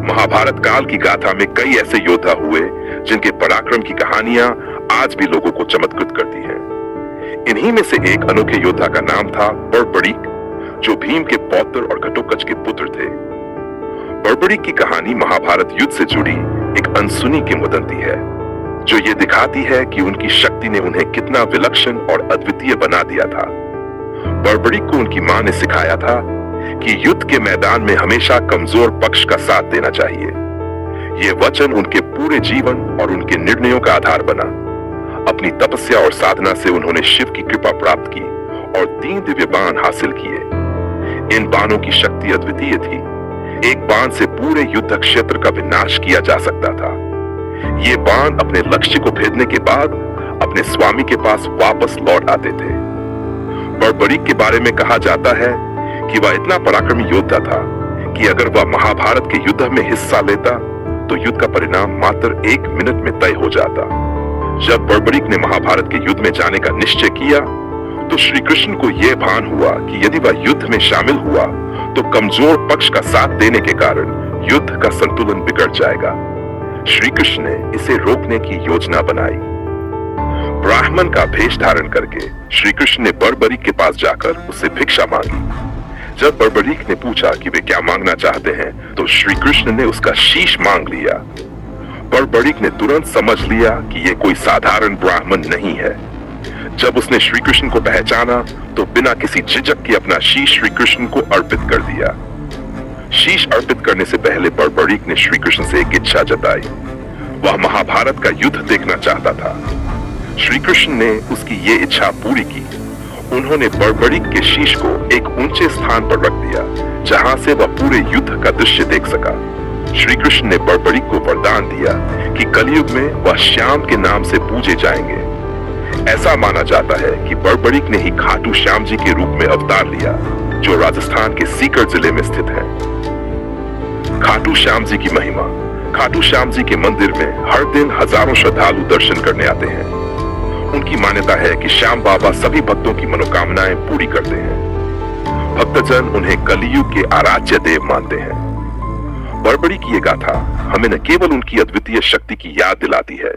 महाभारत काल की गाथा में कई ऐसे योद्धा हुए जिनके पराक्रम की कहानियां आज भी लोगों को चमत्कृत करती हैं। इन्हीं में से एक अनोखे योद्धा का नाम था बर्बरीक, जो भीम के पौत्र और घटोत्कच के पुत्र थे। बर्बरीक की कहानी महाभारत युद्ध से जुड़ी एक अनसुनी किंवदंती है, जो ये दिखाती है कि उनकी शक्ति ने उन्हें कितना विलक्षण और अद्वितीय बना दिया था। बर्बरीक को उनकी मां ने सिखाया था कि युद्ध के मैदान में हमेशा कमजोर पक्ष का साथ देना चाहिए। ये वचन उनके पूरे जीवन और उनके निर्णयों का आधार बना। अपनी तपस्या और साधना से उन्होंने शिव की कृपा प्राप्त की और 3 दिव्य बाण हासिल किए। इन बाणों की शक्ति अद्वितीय थी। एक बाण से पूरे युद्ध क्षेत्र का विनाश किया जा सकता था। ये बाण अपने लक्ष्य को भेदने के बाद अपने स्वामी के पास वापस लौट आते थे। बर्बरीक के बारे में कहा जाता है कि वह इतना पराक्रमी योद्धा था कि अगर वह महाभारत के युद्ध में हिस्सा लेता तो युद्ध का परिणाम मात्र 1 मिनट में तय हो जाता। जब बर्बरीक ने महाभारत के युद्ध में जाने का निश्चय किया तो श्री कृष्ण को यह भान हुआ कि यदि वह युद्ध में शामिल हुआ तो कमजोर पक्ष का साथ देने के कारण युद्ध का संतुलन बिगड़ जाएगा। श्री कृष्ण ने इसे रोकने की योजना बनाई। ब्राह्मण का भेष धारण करके श्री कृष्ण ने बर्बरीक के पास जाकर उससे भिक्षा मांगी। जब बर्बरीक ने पूछा कि वे क्या मांगना चाहते हैं तो श्री कृष्ण ने उसका शीश मांग लिया। बर्बरीक ने तुरंत समझ लिया कि यह कोई साधारण ब्राह्मण नहीं है। जब उसने श्री कृष्ण को पहचाना तो बिना किसी झिझक के अपना शीश श्री कृष्ण को अर्पित कर दिया। शीश अर्पित करने से पहले बर्बरीक ने श्री कृष्ण से एक इच्छा जताई। वह महाभारत का युद्ध देखना चाहता था। श्री कृष्ण ने उसकी ये इच्छा पूरी की। उन्होंने बर्बरीक के शीश को एक ऊंचे स्थान पर रख दिया जहां से वह पूरे युद्ध का दृश्य देख सका। श्री कृष्ण ने बर्बरीक को वरदान दिया कि कलयुग में वह श्याम के नाम से पूजे जाएंगे। ऐसा माना जाता है कि बर्बरीक ने ही खाटू श्याम जी के रूप में अवतार लिया, जो राजस्थान के सीकर जिले में स्थित है। खाटू श्याम जी की महिमा। खाटू श्याम जी के मंदिर में हर दिन हजारों श्रद्धालु दर्शन करने आते हैं। उनकी मान्यता है कि श्याम बाबा सभी भक्तों की मनोकामनाएं पूरी करते हैं। भक्तजन उन्हें कलियुग के आराध्य देव मानते हैं। बर्बरीक की ये गाथा हमें न केवल उनकी अद्वितीय शक्ति की याद दिलाती है,